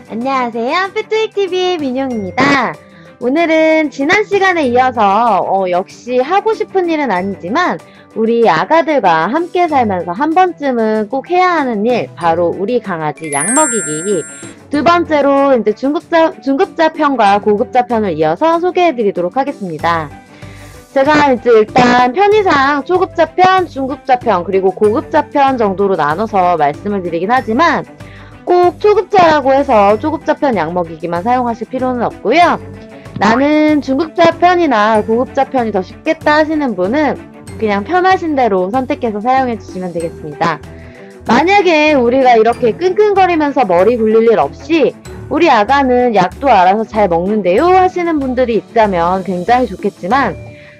안녕하세요. 패트릭TV의 민용입니다. 오늘은 지난 시간에 이어서 역시 하고 싶은 일은 아니지만 우리 아가들과 함께 살면서 한 번쯤은 꼭 해야 하는 일, 바로 우리 강아지 약 먹이기. 두 번째로 이제 중급자 편과 고급자 편을 이어서 소개해드리도록 하겠습니다. 제가 이제 일단 편의상 초급자 편, 중급자 편, 그리고 고급자 편 정도로 나눠서 말씀을 드리긴 하지만 꼭 초급자라고 해서 초급자 편 약 먹이기만 사용하실 필요는 없고요. 나는 중급자 편이나 고급자 편이 더 쉽겠다 하시는 분은 그냥 편하신 대로 선택해서 사용해 주시면 되겠습니다. 만약에 우리가 이렇게 끙끙거리면서 머리 굴릴 일 없이 우리 아가는 약도 알아서 잘 먹는데요 하시는 분들이 있다면 굉장히 좋겠지만,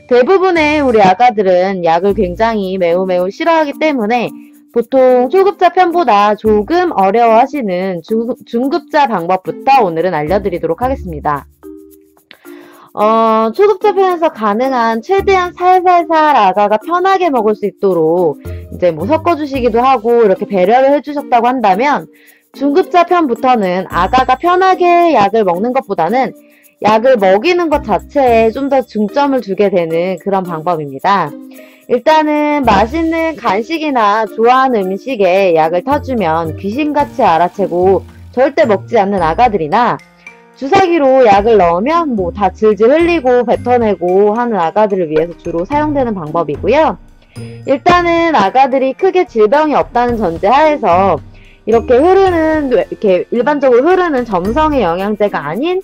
대부분의 우리 아가들은 약을 굉장히 매우 싫어하기 때문에 보통 초급자 편보다 조금 어려워하시는 중급자 방법부터 오늘은 알려드리도록 하겠습니다. 초급자 편에서 가능한 최대한 살살살 아가가 편하게 먹을 수 있도록 이제 뭐 섞어주시기도 하고 이렇게 배려를 해주셨다고 한다면, 중급자 편부터는 아가가 편하게 약을 먹는 것보다는 약을 먹이는 것 자체에 좀 더 중점을 두게 되는 그런 방법입니다. 일단은 맛있는 간식이나 좋아하는 음식에 약을 타주면 귀신같이 알아채고 절대 먹지 않는 아가들이나, 주사기로 약을 넣으면 뭐 다 질질 흘리고 뱉어내고 하는 아가들을 위해서 주로 사용되는 방법이고요. 일단은 아가들이 크게 질병이 없다는 전제하에서 이렇게 일반적으로 흐르는 점성의 영양제가 아닌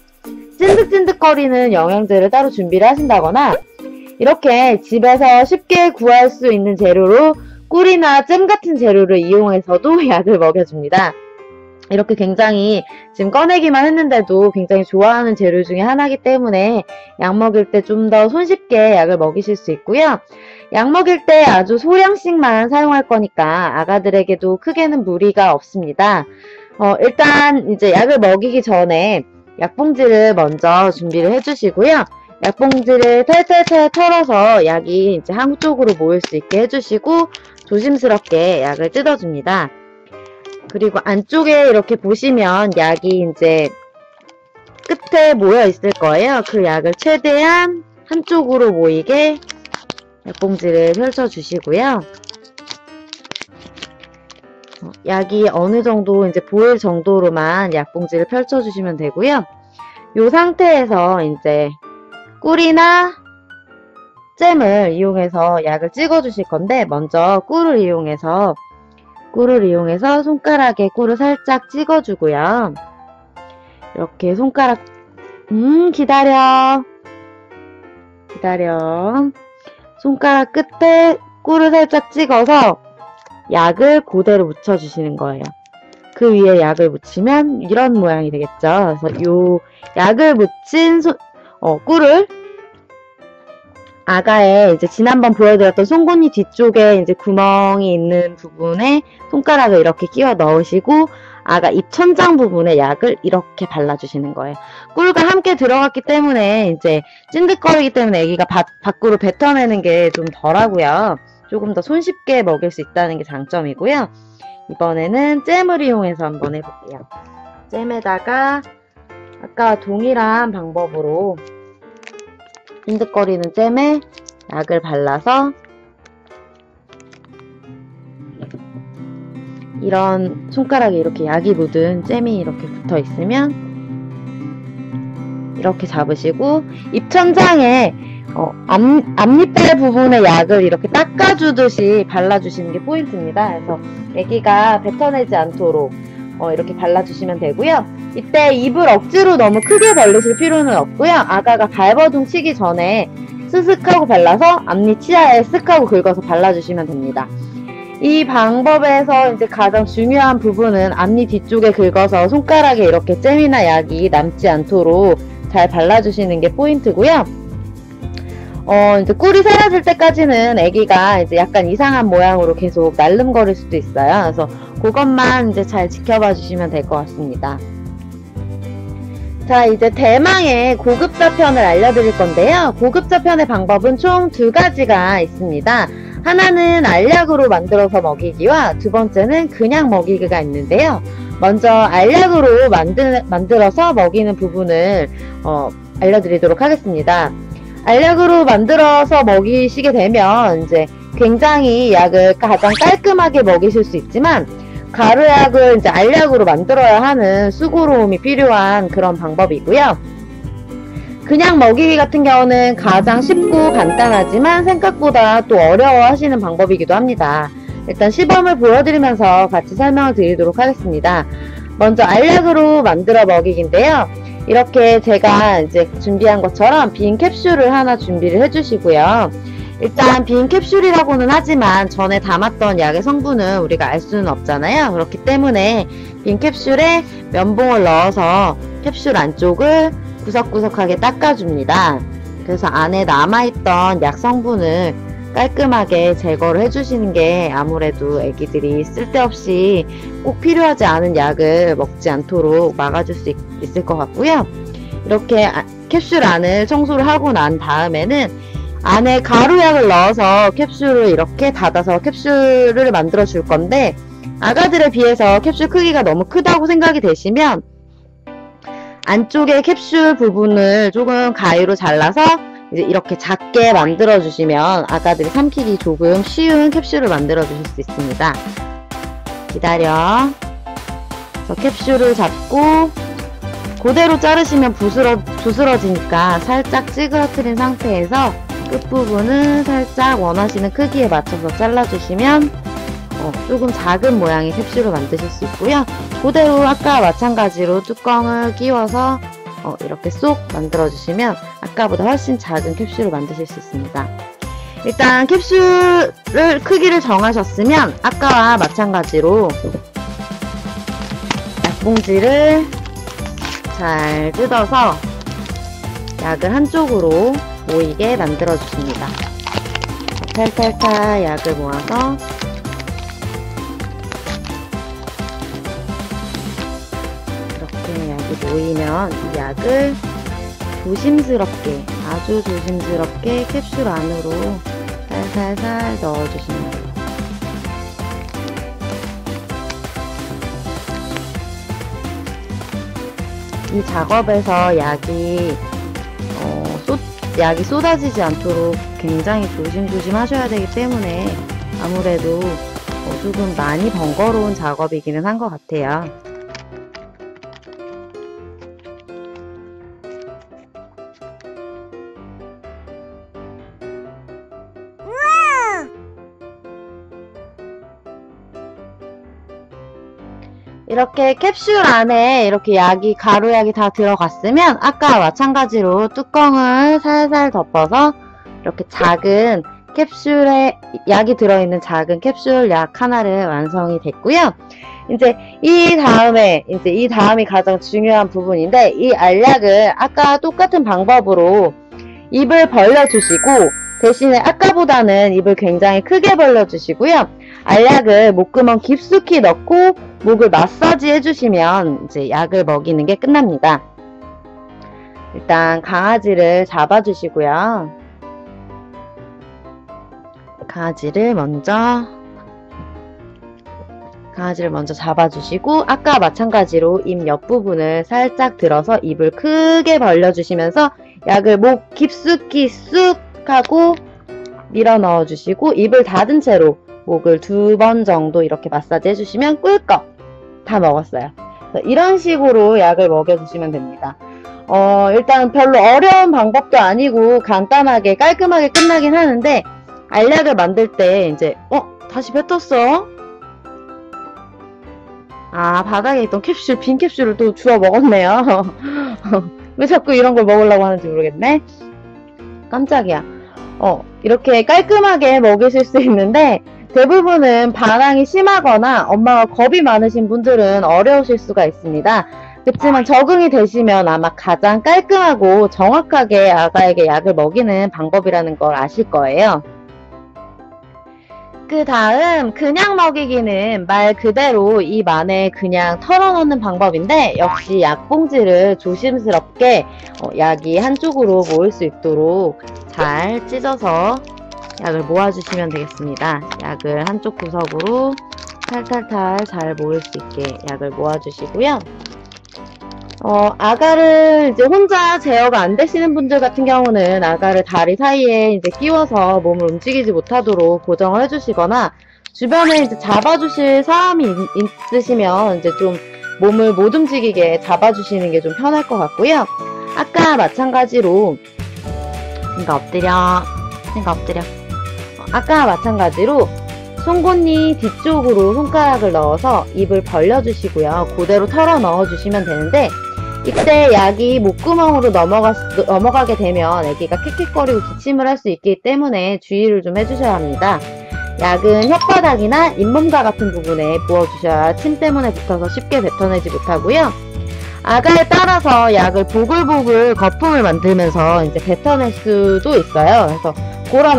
찐득찐득거리는 영양제를 따로 준비를 하신다거나, 이렇게 집에서 쉽게 구할 수 있는 재료로 꿀이나 잼 같은 재료를 이용해서도 약을 먹여줍니다. 이렇게 굉장히 지금 꺼내기만 했는데도 굉장히 좋아하는 재료 중에 하나이기 때문에 약 먹일 때 좀 더 손쉽게 약을 먹이실 수 있고요. 약 먹일 때 아주 소량씩만 사용할 거니까 아가들에게도 크게는 무리가 없습니다. 일단 이제 약을 먹이기 전에 약봉지를 먼저 준비를 해주시고요. 약봉지를 탈탈탈 털어서 약이 이제 한쪽으로 모일 수 있게 해주시고 조심스럽게 약을 뜯어줍니다. 그리고 안쪽에 이렇게 보시면 약이 이제 끝에 모여 있을 거예요. 그 약을 최대한 한쪽으로 모이게 약봉지를 펼쳐 주시고요. 약이 어느 정도 이제 보일 정도로만 약봉지를 펼쳐 주시면 되고요. 이 상태에서 이제 꿀이나 잼을 이용해서 약을 찍어 주실 건데, 먼저 꿀을 이용해서 손가락에 꿀을 살짝 찍어 주고요. 이렇게 손가락 기다려 손가락 끝에 꿀을 살짝 찍어서 약을 그대로 묻혀 주시는 거예요. 그 위에 약을 묻히면 이런 모양이 되겠죠. 그래서 요 약을 묻힌 꿀을 아가의 이제 지난번 보여드렸던 송곳니 뒤쪽에 이제 구멍이 있는 부분에 손가락을 이렇게 끼워 넣으시고 아가 입천장 부분에 약을 이렇게 발라주시는 거예요. 꿀과 함께 들어갔기 때문에 이제 찐득거리기 때문에 아기가 밖으로 뱉어내는 게 좀 덜하고요. 조금 더 손쉽게 먹일 수 있다는 게 장점이고요. 이번에는 잼을 이용해서 한번 해볼게요. 잼에다가 아까 동일한 방법으로 찐득거리는 잼에 약을 발라서 이런 손가락에 이렇게 약이 묻은 잼이 이렇게 붙어 있으면 이렇게 잡으시고 입천장에 앞니빨 부분에 약을 이렇게 닦아주듯이 발라주시는 게 포인트입니다. 그래서 아기가 뱉어내지 않도록 이렇게 발라주시면 되고요. 이때 입을 억지로 너무 크게 벌리실 필요는 없고요. 아가가 발버둥 치기 전에 스슥하고 발라서 앞니 치아에 쓱 하고 긁어서 발라주시면 됩니다. 이 방법에서 이제 가장 중요한 부분은 앞니 뒤쪽에 긁어서 손가락에 이렇게 잼이나 약이 남지 않도록 잘 발라주시는 게 포인트고요. 이제 꿀이 사라질 때까지는 아기가 이제 약간 이상한 모양으로 계속 날름거릴 수도 있어요. 그래서 그것만 이제 잘 지켜봐 주시면 될 것 같습니다. 자, 이제 대망의 고급자 편을 알려드릴 건데요. 고급자 편의 방법은 총 두 가지가 있습니다. 하나는 알약으로 만들어서 먹이기와 두 번째는 그냥 먹이기가 있는데요. 먼저 알약으로 만들어서 먹이는 부분을 알려드리도록 하겠습니다. 알약으로 만들어서 먹이시게 되면 이제 굉장히 약을 가장 깔끔하게 먹이실 수 있지만, 가루약을 이제 알약으로 만들어야 하는 수고로움이 필요한 그런 방법이고요. 그냥 먹이기 같은 경우는 가장 쉽고 간단하지만 생각보다 또 어려워 하시는 방법이기도 합니다. 일단 시범을 보여드리면서 같이 설명을 드리도록 하겠습니다. 먼저 알약으로 만들어 먹이기인데요. 이렇게 제가 이제 준비한 것처럼 빈 캡슐을 하나 준비를 해주시고요. 일단 빈 캡슐이라고는 하지만 전에 담았던 약의 성분은 우리가 알 수는 없잖아요. 그렇기 때문에 빈 캡슐에 면봉을 넣어서 캡슐 안쪽을 구석구석하게 닦아줍니다. 그래서 안에 남아있던 약 성분을 깔끔하게 제거를 해주시는 게 아무래도 애기들이 쓸데없이 꼭 필요하지 않은 약을 먹지 않도록 막아줄 수 있을 것 같고요. 이렇게 캡슐 안을 청소를 하고 난 다음에는 안에 가루약을 넣어서 캡슐을 이렇게 닫아서 캡슐을 만들어 줄 건데, 아가들에 비해서 캡슐 크기가 너무 크다고 생각이 되시면 안쪽에 캡슐 부분을 조금 가위로 잘라서 이제 이렇게 작게 만들어 주시면 아가들이 삼키기 조금 쉬운 캡슐을 만들어 주실 수 있습니다. 기다려. 그래서 캡슐을 잡고 그대로 자르시면 부스러지니까 살짝 찌그러뜨린 상태에서 끝부분은 살짝 원하시는 크기에 맞춰서 잘라주시면 조금 작은 모양의 캡슐을 만드실 수 있고요. 그대로 아까 마찬가지로 뚜껑을 끼워서 이렇게 쏙 만들어 주시면 아까보다 훨씬 작은 캡슐을 만드실 수 있습니다. 일단 캡슐을 크기를 정하셨으면 아까와 마찬가지로 약봉지를 잘 뜯어서 약을 한쪽으로 모이게 만들어 주십니다. 탈탈탈 약을 모아서 이렇게 약이 모이면 이 약을 조심스럽게, 아주 조심스럽게 캡슐 안으로 살살살 넣어주시면 돼요. 이 작업에서 약이 쏟아지지 않도록 굉장히 조심조심 하셔야 되기 때문에 아무래도 조금 많이 번거로운 작업이기는 한 것 같아요. 이렇게 캡슐 안에 이렇게 가루약이 다 들어갔으면 아까와 마찬가지로 뚜껑을 살살 덮어서 이렇게 작은 캡슐에 약이 들어있는 작은 캡슐 약 하나를 완성이 됐고요. 이제 이 다음이 가장 중요한 부분인데, 이 알약을 아까 똑같은 방법으로 입을 벌려주시고, 대신에 아까보다는 입을 굉장히 크게 벌려주시고요. 알약을 목구멍 깊숙이 넣고 목을 마사지 해주시면 이제 약을 먹이는 게 끝납니다. 일단 강아지를 잡아주시고요. 강아지를 먼저 잡아주시고, 아까 마찬가지로 입 옆부분을 살짝 들어서 입을 크게 벌려주시면서 약을 목 깊숙이 쑥 하고 밀어 넣어주시고, 입을 닫은 채로 목을 2번 정도 이렇게 마사지 해주시면 꿀꺽 다 먹었어요. 이런 식으로 약을 먹여주시면 됩니다. 일단 별로 어려운 방법도 아니고 간단하게 깔끔하게 끝나긴 하는데, 알약을 만들 때 이제 다시 뱉었어? 아, 바닥에 있던 빈 캡슐을 또 주워 먹었네요. 왜 자꾸 이런 걸 먹으려고 하는지 모르겠네. 깜짝이야. 이렇게 깔끔하게 먹이실 수 있는데, 대부분은 반항이 심하거나 엄마가 겁이 많으신 분들은 어려우실 수가 있습니다. 그렇지만 적응이 되시면 아마 가장 깔끔하고 정확하게 아가에게 약을 먹이는 방법이라는 걸 아실 거예요. 그 다음 그냥 먹이기는 말 그대로 입 안에 그냥 털어넣는 방법인데, 역시 약봉지를 조심스럽게 약이 한쪽으로 모일 수 있도록 잘 찢어서 약을 모아주시면 되겠습니다. 약을 한쪽 구석으로 탈탈탈 잘 모일 수 있게 약을 모아주시고요. 아가를 이제 혼자 제어가 안 되시는 분들 같은 경우는 아가를 다리 사이에 이제 끼워서 몸을 움직이지 못하도록 고정을 해주시거나 주변에 이제 잡아주실 사람이 있으시면 이제 좀 몸을 못 움직이게 잡아주시는 게 좀 편할 것 같고요. 아까 마찬가지로 아까 마찬가지로 송곳니 뒤쪽으로 손가락을 넣어서 입을 벌려주시고요. 그대로 털어 넣어주시면 되는데 이때 약이 목구멍으로 넘어가게 되면 아기가 킥킥거리고 기침을 할 수 있기 때문에 주의를 좀 해주셔야 합니다. 약은 혓바닥이나 잇몸과 같은 부분에 부어주셔야 침 때문에 붙어서 쉽게 뱉어내지 못하고요. 아가에 따라서 약을 보글보글 거품을 만들면서 이제 뱉어낼 수도 있어요. 그래서 그런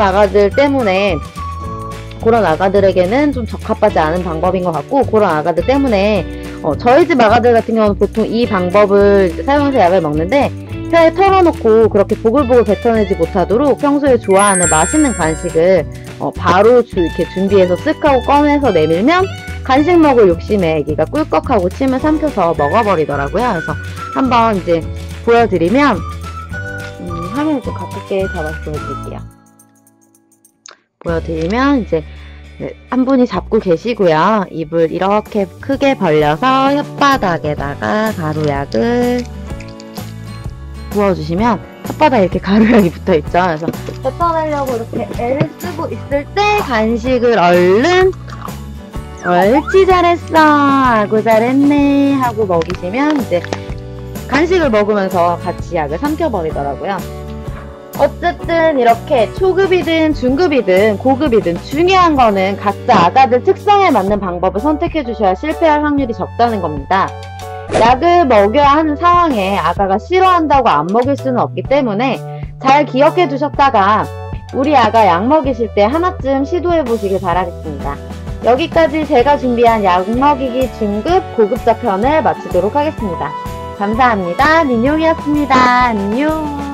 아가들에게는 좀 적합하지 않은 방법인 것 같고, 그런 아가들 때문에 저희 집 아가들 같은 경우는 보통 이 방법을 사용해서 약을 먹는데 혀에 털어놓고 그렇게 보글보글 뱉어내지 못하도록 평소에 좋아하는 맛있는 간식을 바로 이렇게 준비해서 쓱 하고 꺼내서 내밀면 간식 먹을 욕심에 애기가 꿀꺽하고 침을 삼켜서 먹어버리더라고요. 그래서 한번 이제 보여드리면 화면을 좀 가깝게 잡아서 보여드릴게요. 보여드리면 이제 한 분이 잡고 계시고요. 입을 이렇게 크게 벌려서 혓바닥에다가 가루약을 부어주시면 혓바닥에 이렇게 가루약이 붙어있죠. 그래서 뱉어내려고 이렇게 애를 쓰고 있을 때 간식을 얼른 옳지 잘했어 아구 잘했네 하고 먹이시면 이제 간식을 먹으면서 같이 약을 삼켜버리더라고요. 어쨌든 이렇게 초급이든 중급이든 고급이든 중요한 거는 각자 아가들 특성에 맞는 방법을 선택해 주셔야 실패할 확률이 적다는 겁니다. 약을 먹여야 하는 상황에 아가가 싫어한다고 안 먹일 수는 없기 때문에 잘 기억해 두셨다가 우리 아가 약 먹이실 때 하나쯤 시도해 보시길 바라겠습니다. 여기까지 제가 준비한 약 먹이기 중급 고급자 편을 마치도록 하겠습니다. 감사합니다. 민용이었습니다. 안녕.